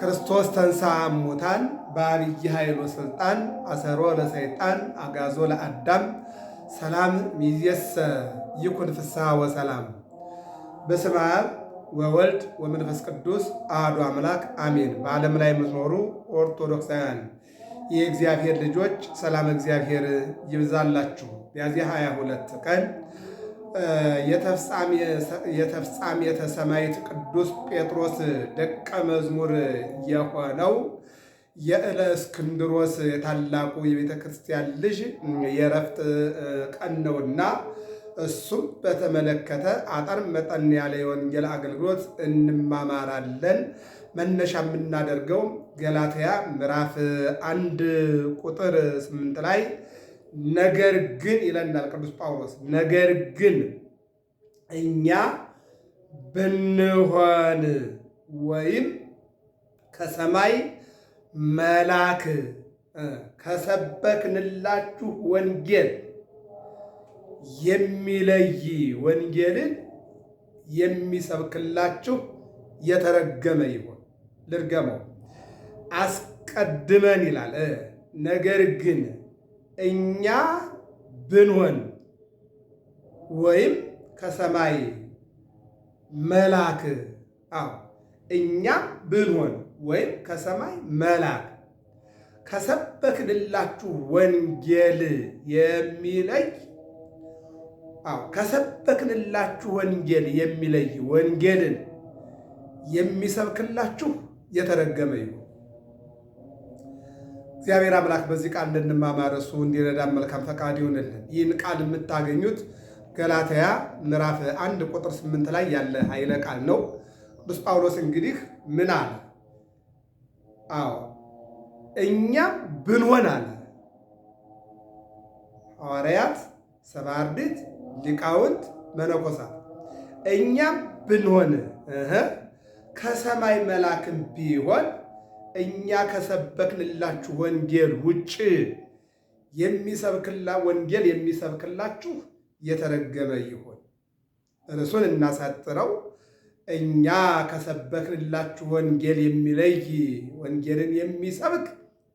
ክርስቶስ ተንሥአ እሙታን በዐቢይ ኃይል ወሥልጣን አሰሮ ለሰይጣን አግዓዞ ለአዳም ሰላም ሚዜሰ ይኩን ፍስሐ ወሰላም። በስመ አብ ወወልድ ወመንፈስ ቅዱስ አሐዱ አምላክ አሜን። በዓለም ላይ የምትኖሩ ኦርቶዶክሳውያን የእግዚአብሔር ልጆች ሰላም እግዚአብሔር ይብዛላችሁ። ሚያዝያ 22 ቀን የተፍጻሜተ ሰማዕት ቅዱስ ጴጥሮስ ደቀ መዝሙር የሆነው የእለእስክንድሮስ የታላቁ የቤተ ክርስቲያን ልጅ የዕረፍት ቀን ነውና እሱም በተመለከተ አጠር መጠን ያለ የወንጌል አገልግሎት እንማማራለን። መነሻ የምናደርገው ገላትያ ምዕራፍ 1 ቁጥር 8 ላይ ነገር ግን ይለናል ቅዱስ ጳውሎስ። ነገር ግን እኛ ብንሆን ወይም ከሰማይ መልአክ ከሰበክንላችሁ ወንጌል የሚለይ ወንጌልን የሚሰብክላችሁ የተረገመ ይሁን። ልርገመው። አስቀድመን ይላል። ነገር ግን እኛ ብንሆን ወይም ከሰማይ መልአክ እኛ ብንሆን ወይም ከሰማይ መልአክ ከሰበክንላችሁ ወንጌል የሚለይ ከሰበክንላችሁ ወንጌል የሚለይ ወንጌልን የሚሰብክላችሁ የተረገመ ይሁን። እግዚአብሔር አምላክ በዚህ ቃል እንድንማማር እሱ እንዲረዳን መልካም ፈቃድ ይሁንልን። ይህን ቃል የምታገኙት ገላትያ ምዕራፍ 1 ቁጥር 8 ላይ ያለ ኃይለ ቃል ነው። ቅዱስ ጳውሎስ እንግዲህ ምን አለ? እኛም ብንሆን አለ ሐዋርያት፣ ሰብዓ አርድእት፣ ሊቃውንት፣ መነኮሳት እኛም ብንሆን ከሰማይ መልአክም ቢሆን እኛ ከሰበክንላችሁ ወንጌል ውጭ ወንጌል የሚሰብክላችሁ የተረገመ ይሁን። እርሱን እናሳጥረው። እኛ ከሰበክንላችሁ ወንጌል የሚለይ ወንጌልን የሚሰብክ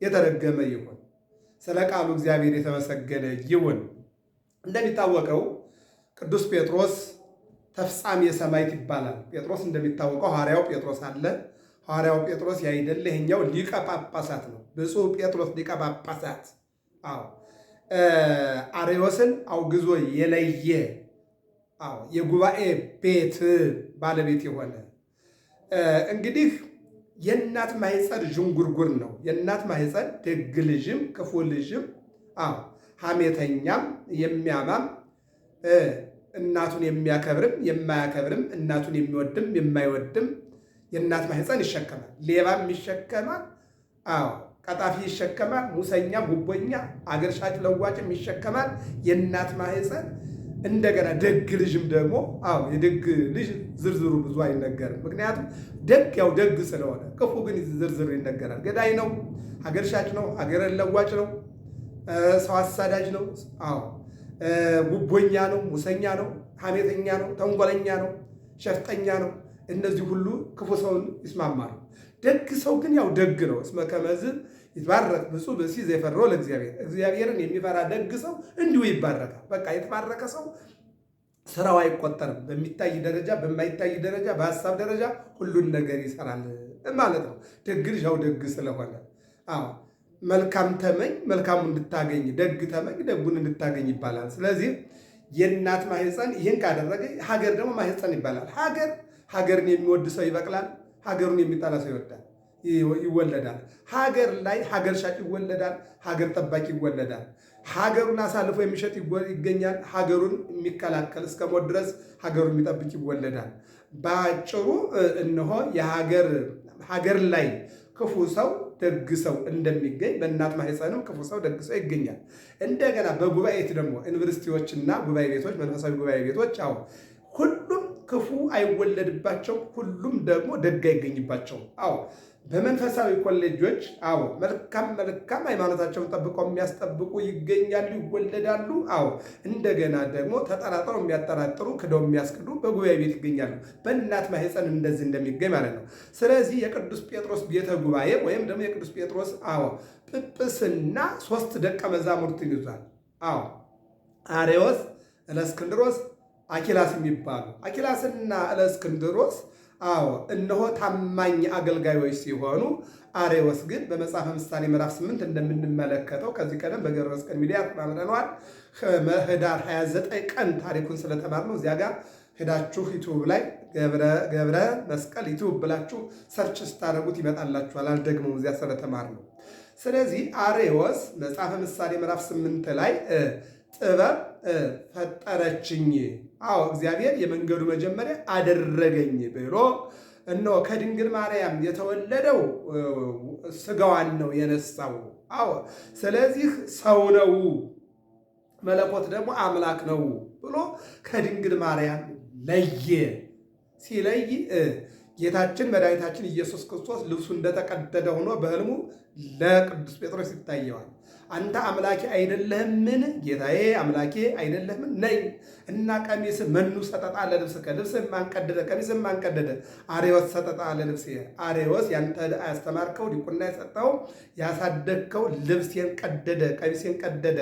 የተረገመ ይሁን። ስለ ቃሉ እግዚአብሔር የተመሰገነ ይሁን። እንደሚታወቀው ቅዱስ ጴጥሮስ ተፍጻሜ ሰማዕት ይባላል። ጴጥሮስ እንደሚታወቀው ሐዋርያው ጴጥሮስ አለ። ሐዋርያው ጴጥሮስ ያይደለ ይሄኛው ሊቀ ጳጳሳት ነው። ብፁዕ ጴጥሮስ ሊቀ ጳጳሳት። አርዮስን አውግዞ የለየ የጉባኤ ቤት ባለቤት የሆነ እንግዲህ የእናት ማኅፀን ዥንጉርጉር ነው። የእናት ማኅፀን ደግ ልጅም ክፉ ልጅም ሐሜተኛም የሚያማም እናቱን የሚያከብርም የማያከብርም እናቱን የሚወድም የማይወድም የእናት ማኅፀን ይሸከማል። ሌባም ይሸከማል። ቀጣፊ ይሸከማል። ሙሰኛ፣ ጉቦኛ፣ አገር ሻጭ ለዋጭም ይሸከማል የእናት ማኅፀን። እንደገና ደግ ልጅም ደግሞ የደግ ልጅ ዝርዝሩ ብዙ አይነገርም። ምክንያቱም ደግ ስለሆነ፣ ክፉ ግን ዝርዝሩ ይነገራል። ገዳይ ነው፣ ሀገር ሻጭ ነው፣ ሀገር ለዋጭ ነው፣ ሰው አሳዳጅ ነው፣ ጉቦኛ ነው፣ ሙሰኛ ነው፣ ሐሜተኛ ነው፣ ተንኮለኛ ነው፣ ሸፍጠኛ ነው። እነዚህ ሁሉ ክፉ ሰውን ይስማማሉ። ደግ ሰው ግን ደግ ነው። እስመ ከመዝ ይትባረክ ብፁዕ ብእሲ ዘይፈርሆ ለእግዚአብሔር። እግዚአብሔርን የሚፈራ ደግ ሰው እንዲሁ ይባረካል። በቃ የተባረከ ሰው ስራው አይቆጠርም። በሚታይ ደረጃ፣ በማይታይ ደረጃ፣ በሀሳብ ደረጃ ሁሉን ነገር ይሰራል ማለት ነው። ደግ ልጅ ደግ ስለሆነ መልካም ተመኝ መልካሙን እንድታገኝ፣ ደግ ተመኝ ደጉን እንድታገኝ ይባላል። ስለዚህ የእናት ማኅፀን ይህን ካደረገ ሀገር ደግሞ ማኅፀን ይባላል። ሀገርን የሚወድ ሰው ይበቅላል። ሀገሩን የሚጠላ ሰው ይወለዳል። ሀገር ላይ ሀገር ሻጭ ይወለዳል። ሀገር ጠባቂ ይወለዳል። ሀገሩን አሳልፎ የሚሸጥ ይገኛል። ሀገሩን የሚከላከል እስከ ሞት ድረስ ሀገሩን የሚጠብቅ ይወለዳል። በአጭሩ እነሆ ሀገር ላይ ክፉ ሰው ደግ ሰው እንደሚገኝ በእናት ማኅፀንም ክፉ ሰው ደግ ሰው ይገኛል። እንደገና በጉባኤት ደግሞ ዩኒቨርሲቲዎችና ጉባኤ ቤቶች፣ መንፈሳዊ ጉባኤ ቤቶች ሁሉም ክፉ አይወለድባቸውም፣ ሁሉም ደግሞ ደግ አይገኝባቸውም። አዎ በመንፈሳዊ ኮሌጆች አዎ መልካም ሃይማኖታቸውን ጠብቀው የሚያስጠብቁ ይገኛሉ፣ ይወለዳሉ። አዎ እንደገና ደግሞ ተጠራጥረው የሚያጠራጥሩ ክደው የሚያስክዱ በጉባኤ ቤት ይገኛሉ። በእናት ማህፀን እንደዚህ እንደሚገኝ ማለት ነው። ስለዚህ የቅዱስ ጴጥሮስ ቤተ ጉባኤ ወይም ደግሞ የቅዱስ ጴጥሮስ አዎ ጵጵስና 3 ደቀ መዛሙርት ይዟል። አዎ አርዮስ፣ እለእስክንድሮስ፣ አኪላስ የሚባሉ አኪላስና እለእስክንድሮስ አዎ እነሆ ታማኝ አገልጋዮች ሲሆኑ አርዮስ ግን በመጽሐፈ ምሳሌ ምዕራፍ 8 እንደምንመለከተው ከዚህ ቀደም በገብረ መስቀል ሚዲያ ተማምረነዋል። ህዳር 29 ቀን ታሪኩን ስለተማርነው እዚያ ጋር ሄዳችሁ ዩቲዩብ ላይ ገብረ መስቀል ዩቲዩብ ብላችሁ ሰርች ስታደርጉት ይመጣላችኋል። አልደግሞም እዚያ ስለተማርነው። ስለዚህ አርዮስ መጽሐፈ ምሳሌ ምዕራፍ 8 ላይ ጥበብ ፈጠረችኝ፣ አዎ እግዚአብሔር የመንገዱ መጀመሪያ አደረገኝ ብሎ እነሆ ከድንግል ማርያም የተወለደው ስጋዋን ነው የነሳው። አዎ ስለዚህ ሰው ነው፣ መለኮት ደግሞ አምላክ ነው ብሎ ከድንግል ማርያም ለየ። ሲለይ ጌታችን መድኃኒታችን ኢየሱስ ክርስቶስ ልብሱ እንደተቀደደ ሆኖ በሕልሙ ለቅዱስ ጴጥሮስ ይታየዋል። አንተ አምላኬ አይደለህምን? ጌታዬ አምላኬ አይደለህምን? ነኝ እና ቀሚስ መኑ ሰጠጣ ለልብስከ፣ ልብስህን ማን ቀደደ? ቀሚስህን ማን ቀደደ? አርዮስ ሰጠጣ ለልብሴ። አርዮስ ያንተ ያስተማርከው ዲቁና የሰጠው ያሳደግከው ልብሴን ቀደደ፣ ቀሚሴን ቀደደ።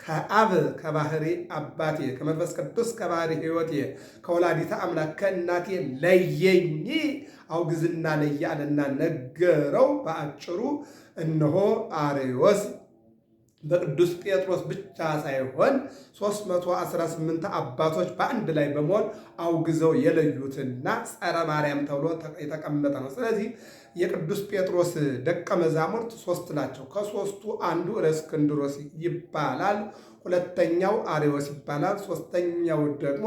ከአብ ከባህሪ አባቴ ከመንፈስ ቅዱስ ከባህሪ ሕይወቴ ከወላዲተ አምላክ ከእናቴ ለየኝ፣ አውግዝና ለየ አለና ነገረው። በአጭሩ እነሆ አርዮስ በቅዱስ ጴጥሮስ ብቻ ሳይሆን 318 አባቶች በአንድ ላይ በመሆን አውግዘው የለዩትና ጸረ ማርያም ተብሎ የተቀመጠ ነው። ስለዚህ የቅዱስ ጴጥሮስ ደቀ መዛሙርት 3 ናቸው። ከ3ቱ አንዱ እለእስክንድሮስ ይባላል፣ ሁለተኛው አርዮስ ይባላል፣ ሶስተኛው ደግሞ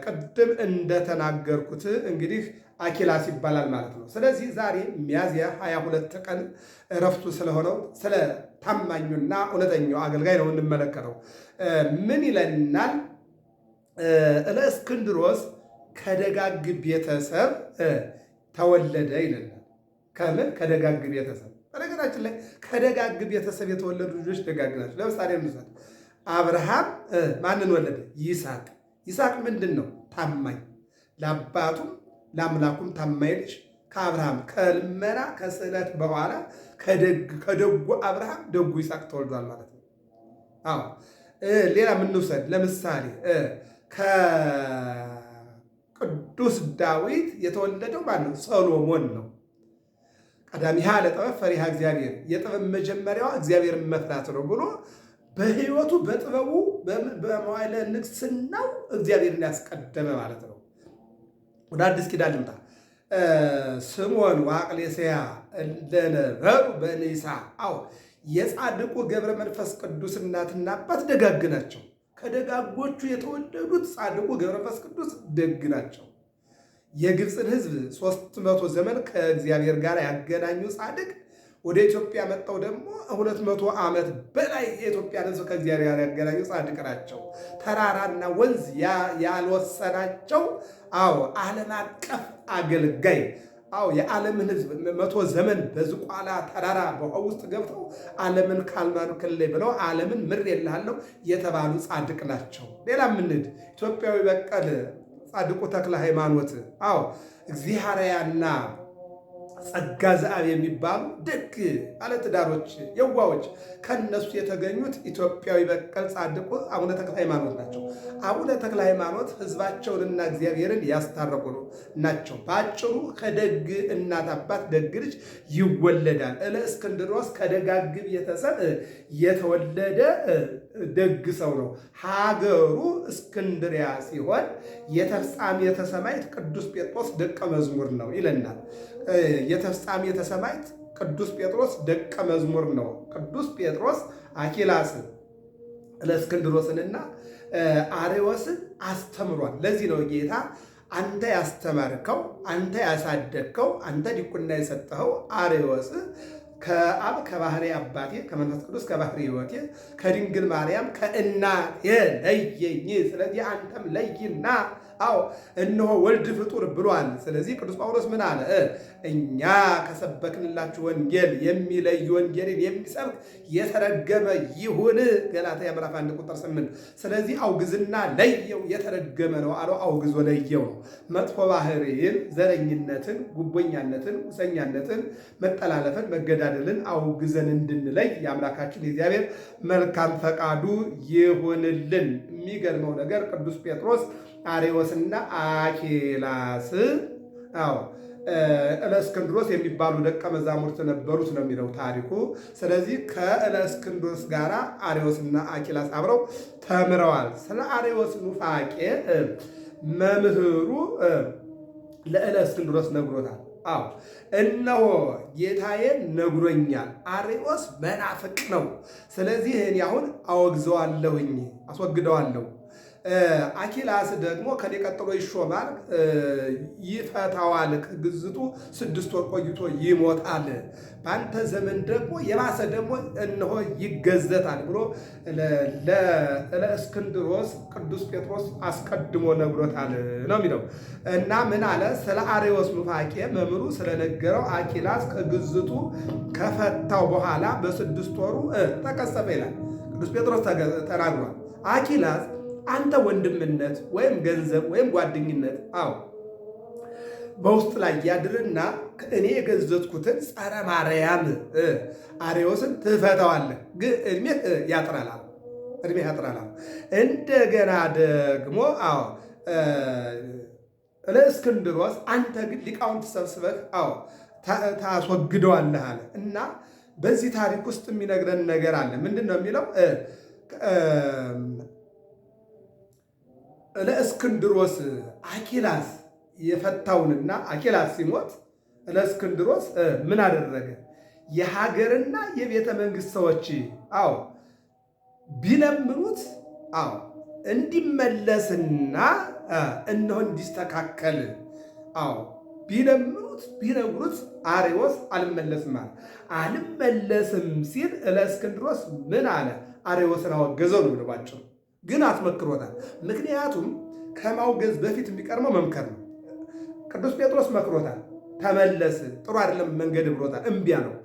ቅድም እንደተናገርኩት እንግዲህ አኪላስ ይባላል ማለት ነው። ስለዚህ ዛሬ ሚያዝያ 22 ቀን እረፍቱ ስለሆነው ስለ ታማኙና እውነተኛው አገልጋይ ነው እንመለከተው። ምን ይለናል? እለእስክንድሮስ ከደጋግ ቤተሰብ ተወለደ ይለናል። ከምን? ከደጋግ ቤተሰብ። በነገራችን ላይ ከደጋግ ቤተሰብ የተወለዱ ልጆች ደጋግ ናቸው። ለምሳሌ እንውሰድ። አብርሃም ማንን ወለደ? ይስሐቅ። ይስሐቅ ምንድን ነው? ታማኝ፣ ለአባቱም ለአምላኩም ታማኝ ልጅ ከአብርሃም ከልመና ከስዕለት በኋላ ከደጉ አብርሃም ደጉ ይስሐቅ ተወልዷል ማለት ነው። አዎ ሌላ ምንውሰድ? ለምሳሌ ከቅዱስ ዳዊት የተወለደው ማነው? ሰሎሞን ነው። ቀዳሚሃ ለጥበብ ፈሪሃ እግዚአብሔር፣ የጥበብ መጀመሪያዋ እግዚአብሔርን መፍራት ነው ብሎ በሕይወቱ በጥበቡ በመዋዕለ ንግሥናው እግዚአብሔርን ያስቀደመ ማለት ነው። ወደ አዲስ ኪዳን ልምጣ። ስምዖን ወአቅሌስያ እንደነበሩ በኒሳ። አዎ የጻድቁ ገብረ መንፈስ ቅዱስ እናትና አባት ደጋግ ናቸው። ከደጋጎቹ የተወለዱት ጻድቁ ገብረ መንፈስ ቅዱስ ደግ ናቸው። የግብፅን ሕዝብ 300 ዘመን ከእግዚአብሔር ጋር ያገናኙ ጻድቅ ወደ ኢትዮጵያ መጥተው ደግሞ 200 ዓመት በላይ የኢትዮጵያን ሕዝብ ከእግዚአብሔር ጋር ያገናኙ ጻድቅ ናቸው። ተራራና ወንዝ ያልወሰናቸው አዎ ዓለም አቀፍ አገልጋይ አዎ የዓለምን ሕዝብ 100 ዘመን በዝቋላ ተራራ በውሃ ውስጥ ገብተው ዓለምን ካልማርክልኝ ብለው ዓለምን ምር የልሃለሁ የተባሉ ጻድቅ ናቸው። ሌላ ምንድ ኢትዮጵያዊ በቀል ጻድቁ ተክለ ሃይማኖት አዎ እግዚአብሔርያና ጸጋ ዘአብ የሚባሉ ደግ ባለትዳሮች የዋዎች ከነሱ የተገኙት ኢትዮጵያዊ በቀል ጻድቁ አቡነ ተክለ ሃይማኖት ናቸው። አቡነ ተክለ ሃይማኖት ሕዝባቸውንና እግዚአብሔርን ያስታረቁ ናቸው። በአጭሩ ከደግ እናት አባት ደግ ልጅ ይወለዳል። እለእስክንድሮስ ከደጋግ ቤተሰብ የተወለደ ደግ ሰው ነው። ሀገሩ እስክንድሪያ ሲሆን የተፍጻሜተ ሰማዕት ቅዱስ ጴጥሮስ ደቀ መዝሙር ነው ይለናል። የተፍጻሜተ ሰማዕት ቅዱስ ጴጥሮስ ደቀ መዝሙር ነው። ቅዱስ ጴጥሮስ አኪላስን እለእስክንድሮስንና አርዮስን አስተምሯል። ለዚህ ነው ጌታ አንተ ያስተማርከው፣ አንተ ያሳደግከው፣ አንተ ዲቁና የሰጠኸው አርዮስ ከአብ ከባህሪ አባቴ ከመንፈስ ቅዱስ ከባህሪ ሕይወቴ ከድንግል ማርያም ከእናቴ ለየኝ። ስለዚህ አንተም ለይና አዎ እነሆ ወልድ ፍጡር ብሏል። ስለዚህ ቅዱስ ጳውሎስ ምን አለ? እኛ ከሰበክንላችሁ ወንጌል የሚለይ ወንጌልን የሚሰብክ የተረገመ ይሁን። ገላትያ ምዕራፍ 1 ቁጥር 8። ስለዚህ አውግዝና ለየው፣ የተረገመ ነው አለው። አውግዞ ለየው ነው። መጥፎ ባህሪን፣ ዘረኝነትን፣ ጉቦኛነትን፣ ሙሰኛነትን፣ መጠላለፍን፣ መገዳደልን አውግዘን እንድንለይ የአምላካችን የእግዚአብሔር መልካም ፈቃዱ ይሁንልን። የሚገርመው ነገር ቅዱስ ጴጥሮስ አርዮስና አኬላስ እለእስክንድሮስ የሚባሉ ደቀ መዛሙርት ነበሩት ነው የሚለው ታሪኩ። ስለዚህ ከእለእስክንድሮስ ጋር አርዮስና አኬላስ አብረው ተምረዋል። ስለ አርዮስ ኑፋቄ መምህሩ ለእለእስክንድሮስ ነግሮታል። እነሆ ጌታዬ ነግሮኛል፣ አርዮስ መናፍቅ ነው። ስለዚህ እኔ አሁን አወግዘዋለሁኝ፣ አስወግደዋለሁ። አኪላስ ደግሞ ከኔ ቀጥሎ ይሾማል፣ ይፈታዋል፣ ግዝቱ 6 ወር ቆይቶ ይሞታል። በአንተ ዘመን ደግሞ የባሰ ደግሞ እነሆ ይገዘታል ብሎ ለእስክንድሮስ ቅዱስ ጴጥሮስ አስቀድሞ ነግሮታል ነው የሚለው። እና ምን አለ? ስለ አርዮስ ኑፋቄ መምህሩ ስለነገረው አኪላስ ከግዝቱ ከፈታው በኋላ በ6 ወሩ ተቀሰፈ ይላል። ቅዱስ ጴጥሮስ ተናግሯል። አኪላስ አንተ ወንድምነት ወይም ገንዘብ ወይም ጓደኝነት በውስጥ ላይ ያድርና እኔ የገዘትኩትን ጸረ ማርያም አርዮስን ትፈታዋለህ፣ ግን እድሜህ ያጥራል። እንደገና ደግሞ ለእስክንድሮስ አንተ ግን ሊቃውንት ሰብስበህ ታስወግደዋለህ አለ። እና በዚህ ታሪክ ውስጥ የሚነግረን ነገር አለ። ምንድን ነው የሚለው? ለእስክንድሮስ አኪላስ የፈታውንና አኪላስ ሲሞት ለእስክንድሮስ ምን አደረገ? የሀገርና የቤተ መንግስት ሰዎች ቢለምኑት እንዲመለስና እነሆ እንዲስተካከል ቢለምኑት ቢነግሩት አርዮስ አልመለስም አለ። አልመለስም ሲል ለእስክንድሮስ ምን አለ? አርዮስን አወገዘው ነው ብለባቸው፣ ግን አትመክሮታል። ምክንያቱም ከማውገዝ በፊት የሚቀርመው መምከር ነው። ቅዱስ ጴጥሮስ መክሮታል፣ ተመለስ፣ ጥሩ አይደለም መንገድ ብሎታል፣ እምቢ ነው።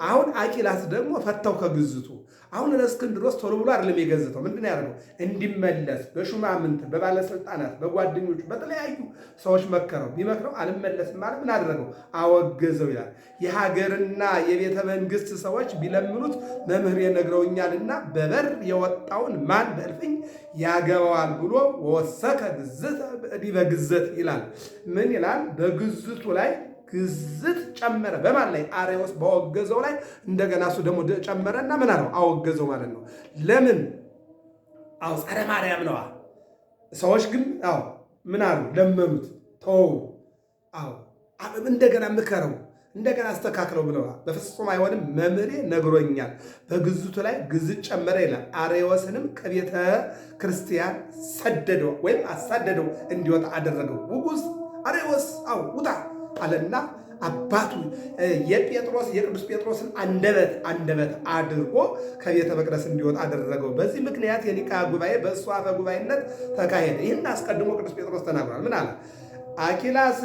አሁን አኪላስ ደግሞ ፈታው ከግዝቱ። አሁን ለእስክንድሮስ ቶሎ ብሎ አይደለም የገዘተው። ምንድን ያደርገው? እንዲመለስ በሹማምንት በባለስልጣናት በጓደኞቹ በተለያዩ ሰዎች መከረው። ቢመክረው አልመለስም ማለት ምን አደረገው? አወገዘው ይላል። የሀገርና የቤተ መንግስት ሰዎች ቢለምኑት መምህር ነግረውኛልና በበር የወጣውን ማን በእልፍኝ ያገባዋል ብሎ ወሰከ ግዝት በግዘት ይላል። ምን ይላል? በግዝቱ ላይ ግዝት ጨመረ። በማን ላይ? አርዮስ በወገዘው ላይ እንደገና እሱ ደግሞ ጨመረና ምን አለው? አወገዘው ማለት ነው። ለምን? ጸረ ማርያም ነዋ። ሰዎች ግን ምን አሉ? ለመኑት፣ ተው፣ እንደገና ምከረው፣ እንደገና አስተካክለው ብለዋል። በፍጹም አይሆንም፣ መምህሬ ነግሮኛል፣ በግዝቱ ላይ ግዝት ጨመረ ይላል። አርዮስንም ከቤተ ክርስቲያን ሰደደው ወይም አሳደደው፣ እንዲወጣ አደረገው። ውጉዝ አርዮስ ውጣ አለና አባቱ የቅዱስ ጴጥሮስን አንደበት አድርጎ ከቤተ መቅደስ እንዲወጣ አደረገው። በዚህ ምክንያት የኒቃያ ጉባኤ በእሱ አፈ ጉባኤነት ተካሄደ። ይህን አስቀድሞ ቅዱስ ጴጥሮስ ተናግሯል። ምን አለ? አኪላስ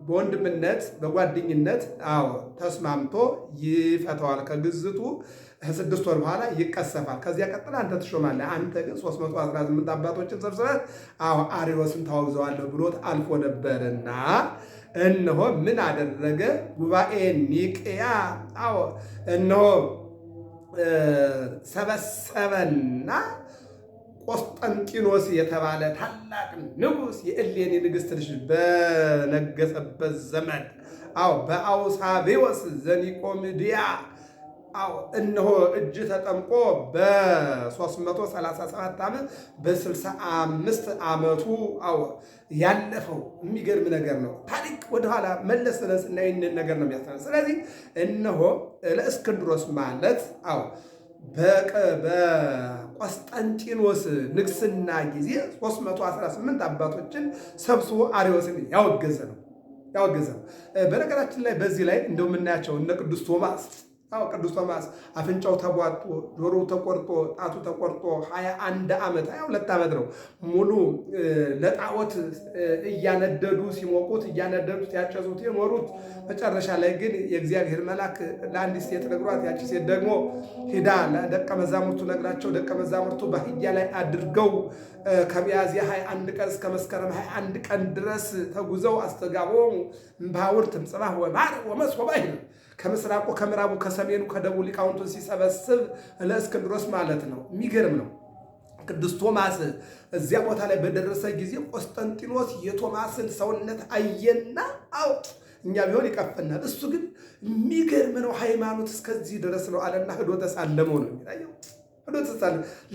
በወንድምነት በጓደኝነት ተስማምቶ ይፈተዋል። ከግዝቱ 6 ወር በኋላ ይቀሰፋል። ከዚያ ቀጥል አንተ ትሾማለህ። አንተ ግን 318 አባቶችን ሰብስበህ አርዮስን ታወግዘዋለህ ብሎት አልፎ ነበርና እነሆ ምን አደረገ? ጉባኤ ኒቅያ እነሆ ሰበሰበና ቆስጠንጢኖስ የተባለ ታላቅ ንጉሥ የእሌኒ ንግሥት ልጅ በነገሰበት ዘመን በአውሳቤዎስ ዘኒቆምድያ እነሆ እጅ ተጠምቆ በ337 ዓመት በ65 ዓመቱ ያለፈው የሚገርም ነገር ነው። ታሪክ ወደኋላ መለስ እና ይህንን ነገር ነው የሚያስተላል። ስለዚህ እነሆ ለእስክንድሮስ ማለት በቆስጠንጢኖስ ንግስና ጊዜ 318 አባቶችን ሰብስቦ አርዮስን ያወገዘ ነው። በነገራችን ላይ በዚህ ላይ እንደምናያቸው እነ ቅዱስ ቶማስ አዎ ቅዱስ ቶማስ አፍንጫው ተቧጦ ጆሮው ተቆርጦ ጣቱ ተቆርጦ 21 ዓመት 22 ዓመት ነው ሙሉ ለጣዖት እያነደዱ ሲሞቁት እያነደዱት ያጨሱት የኖሩት። መጨረሻ ላይ ግን የእግዚአብሔር መልአክ ለአንዲት ሴት ነግሯት፣ ያቺ ሴት ደግሞ ሂዳ ለደቀ መዛሙርቱ ነግራቸው ደቀ መዛሙርቱ በአህያ ላይ አድርገው ከሚያዝያ 21 ቀን እስከ መስከረም 21 ቀን ድረስ ተጉዘው አስተጋቦሙ እምባውርት እምጽባሕ ወማር ወመሶበ ከምስራቁ ከምዕራቡ ከሰሜኑ ከደቡብ ሊቃውንቱን ሲሰበስብ ለእስክንድሮስ ማለት ነው። የሚገርም ነው። ቅዱስ ቶማስ እዚያ ቦታ ላይ በደረሰ ጊዜ ቆስጠንጢኖስ የቶማስን ሰውነት አየና እኛ ቢሆን ይቀፈናል፣ እሱ ግን የሚገርም ነው፣ ሃይማኖት እስከዚህ ድረስ ነው አለና ሄዶ ተሳለመው ነው የሚታየው።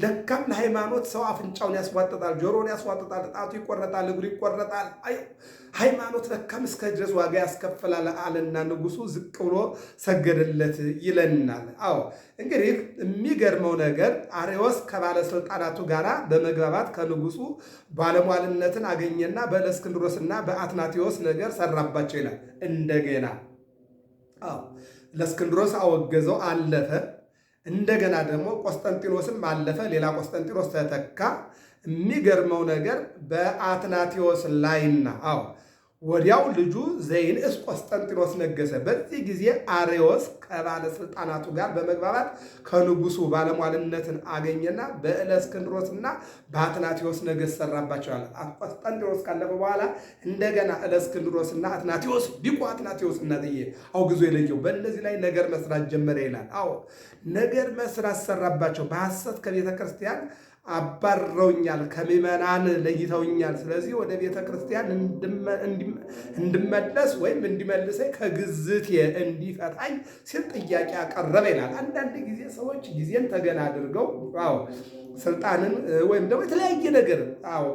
ለካም ለሃይማኖት ሰው አፍንጫውን ያስዋጥጣል፣ ጆሮውን ያስዋጥጣል፣ ጣቱ ይቆረጣል፣ እግሩ ይቆረጣል። ሃይማኖት ለካም እስከ ድረስ ዋጋ ያስከፍላል አለና ንጉሱ ዝቅ ብሎ ሰገደለት ይለናል። እንግዲህ የሚገርመው ነገር አርዮስ ከባለስልጣናቱ ጋር በመግባባት ከንጉሱ ባለሟልነትን አገኘና በእስክንድሮስና በአትናቴዎስ ነገር ሰራባቸው ይላል። እንደገና ለእስክንድሮስ አወገዘው፣ አለፈ። እንደገና ደግሞ ቆስጠንጢኖስም አለፈ፣ ሌላ ቆስጠንጢኖስ ተተካ። የሚገርመው ነገር በአትናቴዎስ ላይና ወዲያው ልጁ ዘይንእስ ቆስጠንጢኖስ ነገሰ። በዚህ ጊዜ አርዮስ ከባለስልጣናቱ ጋር በመግባባት ከንጉሱ ባለሟልነትን አገኘና በእለእስክንድሮስና በአትናቴዎስ ነገስ ሰራባቸዋል። ቆስጠንጢኖስ ካለፈ በኋላ እንደገና እለእስክንድሮስና አትናቴዎስ ሊቁ አትናቴዎስ እናትዬ አውግዞ የለየው በእነዚህ ላይ ነገር መስራት ጀመረ ይላል። ነገር መስራት ሰራባቸው። በሐሰት ከቤተ ክርስቲያን አባረውኛል፣ ከምዕመናን ለይተውኛል። ስለዚህ ወደ ቤተ ክርስቲያን እንድመለስ ወይም እንዲመልሰኝ ከግዝት እንዲፈታኝ ሲል ጥያቄ አቀረበ ይላል። አንዳንድ ጊዜ ሰዎች ጊዜን ተገና አድርገው ስልጣንን ወይም ደግሞ የተለያየ ነገር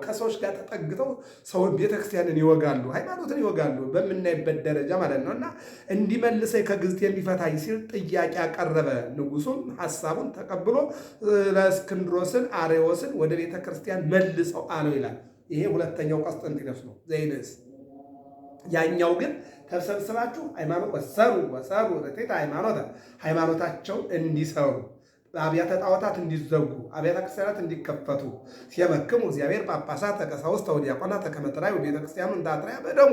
ከሰዎች ጋር ተጠግተው ሰውን ቤተክርስቲያንን ይወጋሉ፣ ሃይማኖትን ይወጋሉ በምናይበት ደረጃ ማለት ነው። እና እንዲመልሰኝ ከግዝት እንዲፈታኝ ሲል ጥያቄ አቀረበ። ንጉሱም ሐሳቡን ተቀብሎ ለእስክንድሮስን አርዮስን ወደ ቤተክርስቲያን መልሰው አለው ይላል። ይሄ ሁለተኛው ቆስጠንጢኖስ ነው ዘይንስ። ያኛው ግን ተሰብስባችሁ ሃይማኖት ወሰሩ ረቴታ ሃይማኖታቸው እንዲሰሩ አብያተ ጣዖታት እንዲዘጉ አብያተ ክርስቲያናት እንዲከፈቱ ሲመክሙ እግዚአብሔር ጳጳሳት ቀሳውስት ወዲያቆናት ከመ ትራዩ ቤተ ክርስቲያኑ እንዳጥራያ በደሙ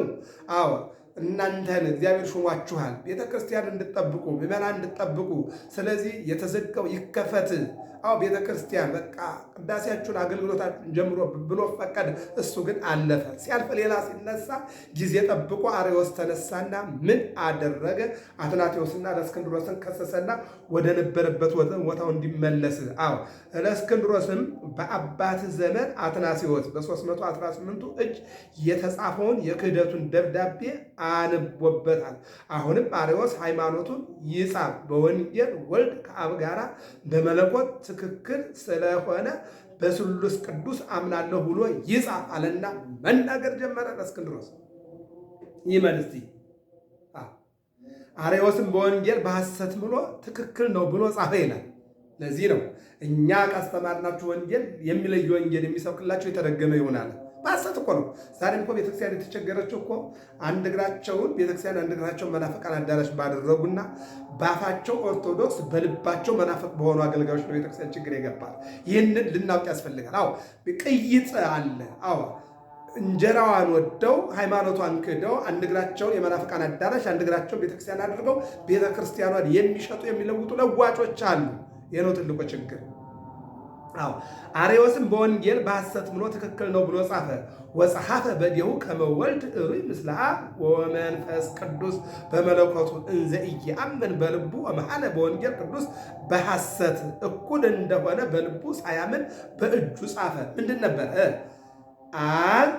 እናንተን እግዚአብሔር ሾሟችኋል፣ ቤተ ክርስቲያን እንድጠብቁ ምዕመናን እንድጠብቁ። ስለዚህ የተዘጋው ይከፈት። ቤተ ክርስቲያን በቃ ቅዳሴያችሁን አገልግሎታችሁን ጀምሮ ብሎ ፈቀደ። እሱ ግን አለፈ። ሲያልፍ ሌላ ሲነሳ ጊዜ ጠብቆ አርዮስ ተነሳና ምን አደረገ? አትናቴዎስና ለእስክንድሮስን ከሰሰና ወደ ነበረበት ቦታው እንዲመለስ። ለእስክንድሮስም በአባት ዘመን አትናቴዎስ በ318 እጅ የተጻፈውን የክህደቱን ደብዳቤ አንቦበታል። አሁንም አርዮስ ሃይማኖቱን ይጻፍ፣ በወንጌል ወልድ ከአብ ጋራ በመለኮት ትክክል ስለሆነ በስሉስ ቅዱስ አምናለሁ ብሎ ይጻፍ አለና መናገር ጀመረ። ለእስክንድሮስ ይመልስ አርዮስም በወንጌል በሐሰት ብሎ ትክክል ነው ብሎ ጻፈ ይላል። ለዚህ ነው እኛ ካስተማርናችሁ ወንጌል የሚለይ ወንጌል የሚሰብክላቸው የተረገመ ይሆናል። በሐሰት እኮ ነው። ዛሬም እኮ ቤተክርስቲያን የተቸገረችው እኮ አንድ እግራቸውን ቤተክርስቲያን አንድ እግራቸውን መናፍቃን አዳራሽ ባደረጉና በአፋቸው ኦርቶዶክስ በልባቸው መናፍቅ በሆኑ አገልጋዮች ነው ቤተክርስቲያን ችግር የገባል። ይህንን ልናውቅ ያስፈልጋል። ቅይጥ አለ። እንጀራዋን ወደው ሃይማኖቷን ክደው አንድ እግራቸውን የመናፍቃን አዳራሽ አንድ እግራቸውን ቤተክርስቲያን አድርገው ቤተክርስቲያኗን የሚሸጡ የሚለውጡ ለዋጮች አሉ። ይህ ነው ትልቁ ችግር። አርዮስም በወንጌል በሐሰት ብሎ ትክክል ነው ብሎ ጻፈ። ወጸሐፈ በዲሁ ከመ ወልድ ሩይ ምስለ አብ ወመንፈስ ቅዱስ በመለኮቱ እንዘ ኢየአምን በልቡ ወመሐለ በወንጌል ቅዱስ በሐሰት እኩል እንደሆነ በልቡ ሳያምን በእጁ ጻፈ። ምንድን ነበር? አብ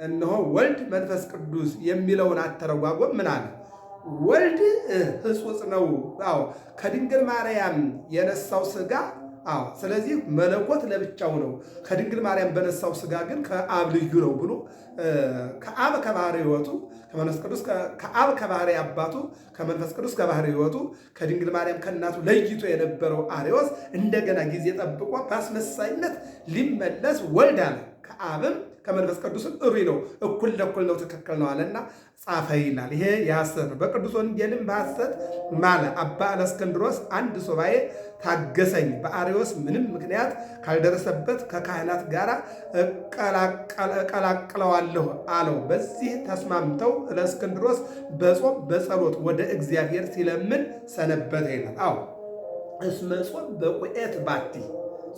እነሆ ወልድ መንፈስ ቅዱስ የሚለውን አተረጓጎም ምን አለ? ወልድ ሕጹጽ ነው፣ ከድንግል ማርያም የነሳው ሥጋ ስለዚህ መለኮት ለብቻው ነው፣ ከድንግል ማርያም በነሳው ሥጋ ግን ከአብ ልዩ ነው ብሎ ከአብ ከባህሪ ሕይወቱ ከመንፈስ ቅዱስ ከአብ ከባህሪ አባቱ ከመንፈስ ቅዱስ ከባህሪ ሕይወቱ ከድንግል ማርያም ከእናቱ ለይቶ የነበረው አርዮስ እንደገና ጊዜ ጠብቆ በአስመሳይነት ሊመለስ ወልድ አለ። ከአብም ከመንፈስ ቅዱስም እሩይ ነው፣ እኩል ለእኩል ነው፣ ትክክል ነው አለና ጻፈ ይላል። ይሄ የሐሰት ነው። በቅዱስ ወንጌልም በሐሰት ማለ። አባ እለእስክንድሮስ አንድ ሱባኤ ታገሰኝ፣ በአርዮስ ምንም ምክንያት ካልደረሰበት ከካህናት ጋር እቀላቅለዋለሁ አለው። በዚህ ተስማምተው እለእስክንድሮስ በጾም በጸሎት ወደ እግዚአብሔር ሲለምን ሰነበተ ይላል። አዎ እስመ ጾም በቁኤት ባቲ፣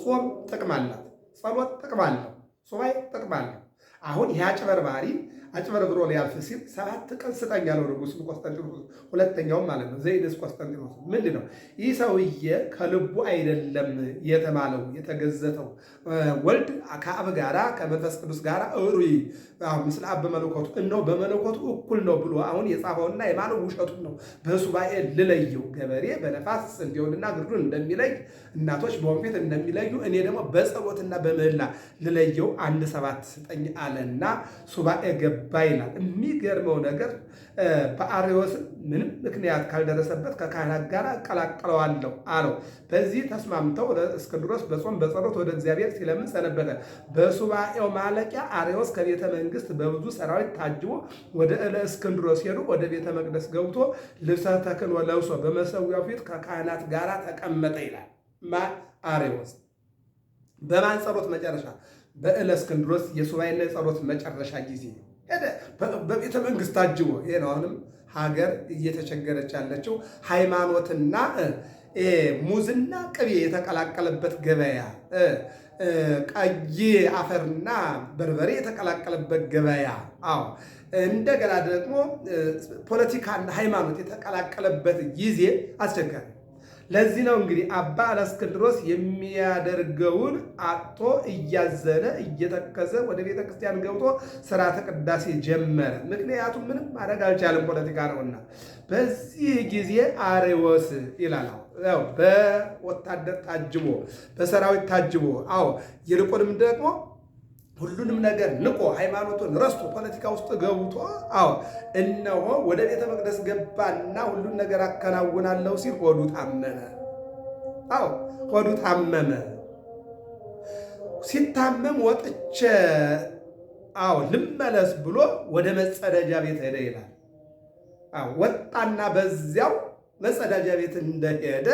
ጾም ጥቅም አላት፣ ጸሎት ጥቅም አለው፣ ሱባኤ ጥቅም አለው። አሁን ይህ አጭበርባሪ አጭበርብሮ ሊያልፍ ሲል 7 ቀን ስጠኝ ያለው ንጉሥ ቆስጠንጢኖስ፣ ሁለተኛውም ማለት ነው ዘይድስ ቆስጠንጢኖስ። ምንድን ነው ይህ ሰውዬ ከልቡ አይደለም የተማለው የተገዘተው። ወልድ ከአብ ጋራ ከመንፈስ ቅዱስ ጋራ እሩይ ምስለ አብ በመለኮቱ እነሆ በመለኮቱ እኩል ነው ብሎ አሁን የጻፈውና የማለው ውሸቱን ነው። በሱባኤ ልለየው፣ ገበሬ በነፋስ ስንዴውንና ግርዱን እንደሚለይ እናቶች በወንፊት እንደሚለዩ እኔ ደግሞ በጸሎትና በምህላ ልለየው 1 ስጠኝ አለና ሱባኤ ገባ ይላል። የሚገርመው ነገር በአርዮስ ምንም ምክንያት ካልደረሰበት ከካህናት ጋር እቀላቅለዋለሁ አለው። በዚህ ተስማምተው እለእስክንድሮስ በጾም በጸሎት ወደ እግዚአብሔር ሲለምን ሰነበተ። በሱባኤው ማለቂያ አርዮስ ከቤተ መንግስት በብዙ ሰራዊት ታጅቦ ወደ እለእስክንድሮስ ሄዱ። ወደ ቤተ መቅደስ ገብቶ ልብሰ ተክህኖ ለብሶ በመሰዊያው ፊት ከካህናት ጋር ተቀመጠ ይላል። አርዮስ በማን ጸሎት መጨረሻ? በእለእስክንድሮስ የሱባኤና የጸሎት መጨረሻ ጊዜ ሄደ በቤተ መንግስት ታጅቦ። ይሄ ነው አሁንም ሀገር እየተቸገረች ያለችው። ሃይማኖትና ሙዝና ቅቤ የተቀላቀለበት ገበያ፣ ቀይ አፈርና በርበሬ የተቀላቀለበት ገበያ። አዎ እንደገና ደግሞ ፖለቲካና ሃይማኖት የተቀላቀለበት ጊዜ አስቸጋሪ። ለዚህ ነው እንግዲህ አባ እለእስክንድሮስ የሚያደርገውን አጥቶ እያዘነ እየተከዘ ወደ ቤተ ክርስቲያን ገብቶ ሥርዓተ ቅዳሴ ጀመረ። ምክንያቱም ምንም ማድረግ አልቻለም፣ ፖለቲካ ነውና። በዚህ ጊዜ አርዮስ ይላል በወታደር ታጅቦ በሰራዊት ታጅቦ፣ አዎ ይልቁንም ደግሞ ሁሉንም ነገር ንቆ ሃይማኖቱን ረስቶ ፖለቲካ ውስጥ ገብቶ፣ አዎ እነሆ ወደ ቤተ መቅደስ ገባና ሁሉን ነገር አከናውናለሁ ሲል ሆዱ ታመመ። አዎ ሆዱ ታመመ። ሲታመም ወጥቼ ልመለስ ብሎ ወደ መጸዳጃ ቤት ሄደ ይላል። ወጣና በዚያው መጸዳጃ ቤት እንደሄደ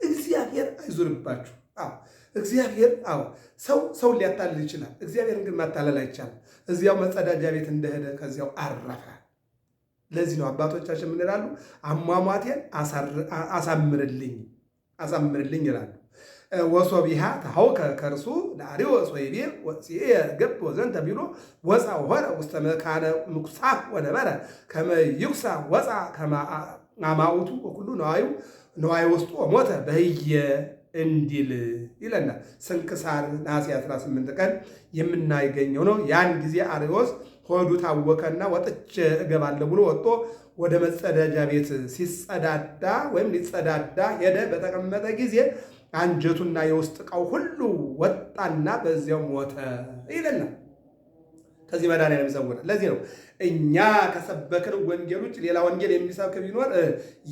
እግዚአብሔር አይዙርባችሁ። እግዚአብሔር ሰው ሊያታልል ይችላል፣ እግዚአብሔርን ግን ማታለል አይቻልም። እዚያው መጸዳጃ ቤት እንደሄደ ከዚያው አረፈ። ለዚህ ነው አባቶቻችን ምን ይላሉ? አሟሟቴን አሳምርልኝ ይላሉ። ወሶቢሃ ታውከ ከርሱ ለአርዮስ ወይቤ ወፂየ ገብ ወዘንተ ቢሎ ወፃ ወሆረ ውስተ መካነ ምኩሳህ ወነበረ ከመ ይኩሳ ወፃ ከማማውቱ ወኩሉ ነዋይ ውስጡ ሞተ በህየ እንዲል ይለናል። ስንክሳር ነሐሴ 18 ቀን የምናገኘው ነው። ያን ጊዜ አርዮስ ሆዱ ታወከና ወጥቼ እገባለሁ ብሎ ወጥቶ ወደ መጸዳጃ ቤት ሲጸዳዳ ወይም ሊጸዳዳ ሄደ። በተቀመጠ ጊዜ አንጀቱና የውስጥ ዕቃው ሁሉ ወጣና በዚያው ሞተ ይለናል። ከዚህ መድኃኒዓለም ይሰውራል። ለዚህ ነው እኛ ከሰበክን ወንጌል ውጭ ሌላ ወንጌል የሚሰብክ ቢኖር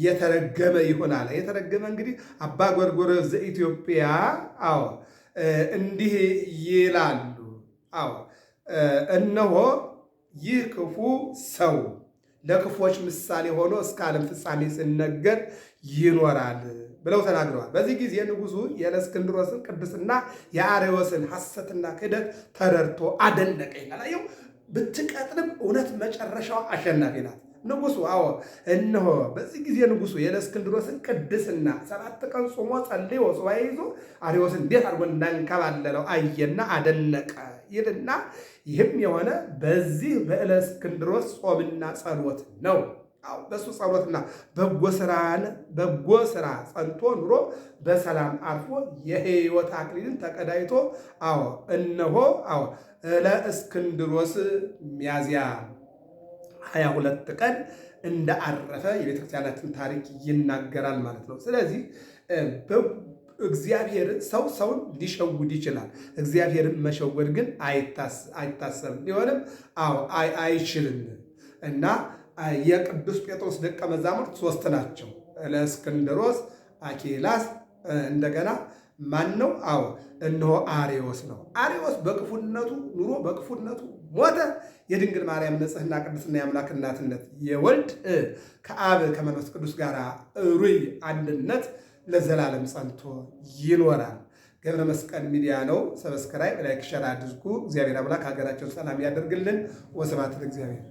የተረገመ ይሆናል። የተረገመ እንግዲህ አባ ጎርጎርዮስ ዘኢትዮጵያ እንዲህ ይላሉ። እነሆ ይህ ክፉ ሰው ለክፎች ምሳሌ ሆኖ እስከ ዓለም ፍጻሜ ሲነገር ይኖራል ብለው ተናግረዋል። በዚህ ጊዜ ንጉሡ የእለእስክንድሮስን ቅድስና የአርዮስን ሐሰትና ክህደት ተረድቶ አደነቀ ይላል። ብትቀጥልም እውነት መጨረሻዋ አሸናፊ ናት። ንጉሡ እነሆ በዚህ ጊዜ ንጉሡ የእለእስክንድሮስን ቅድስና 7 ቀን ጾሞ ጸልዮ ሱባዔ ይዞ አርዮስን እንዴት አድርጎ እንዳንከባለለው አየና አደነቀ ይልና ይህም የሆነ በዚህ በእለእስክንድሮስ ጾምና ጸሎት ነው። በሱ ጸሎትና በጎ ስራ ጸንቶ ኑሮ በሰላም አርፎ የሕይወት አክሊልን ተቀዳይቶ እነሆ እለእስክንድሮስ ሚያዝያ 22 ቀን እንዳረፈ የቤተክርስቲያናችን ታሪክ ይናገራል ማለት ነው። ስለዚህ እግዚአብሔር ሰውን ሊሸውድ ይችላል። እግዚአብሔርን መሸወድ ግን አይታሰብም፣ ሊሆንም አይችልም። እና የቅዱስ ጴጥሮስ ደቀ መዛሙርት 3 ናቸው። እለእስክንድሮስ፣ አኬላስ እንደገና ማን ነው? አዎ እነሆ አርዮስ ነው። አርዮስ በክፉነቱ ኑሮ በክፉነቱ ሞተ። የድንግል ማርያም ንጽሕና ቅድስና የአምላክ እናትነት የወልድ ከአብ ከመንፈስ ቅዱስ ጋር ሩይ አንድነት ለዘላለም ጸንቶ ይኖራል። ገብረ መስቀል ሚዲያ ነው። ሰብስክራይብ፣ ላይክ፣ ሸር አድርጉ። እግዚአብሔር አምላክ ሀገራቸውን ሰላም ያደርግልን። ወስብሐት ለእግዚአብሔር።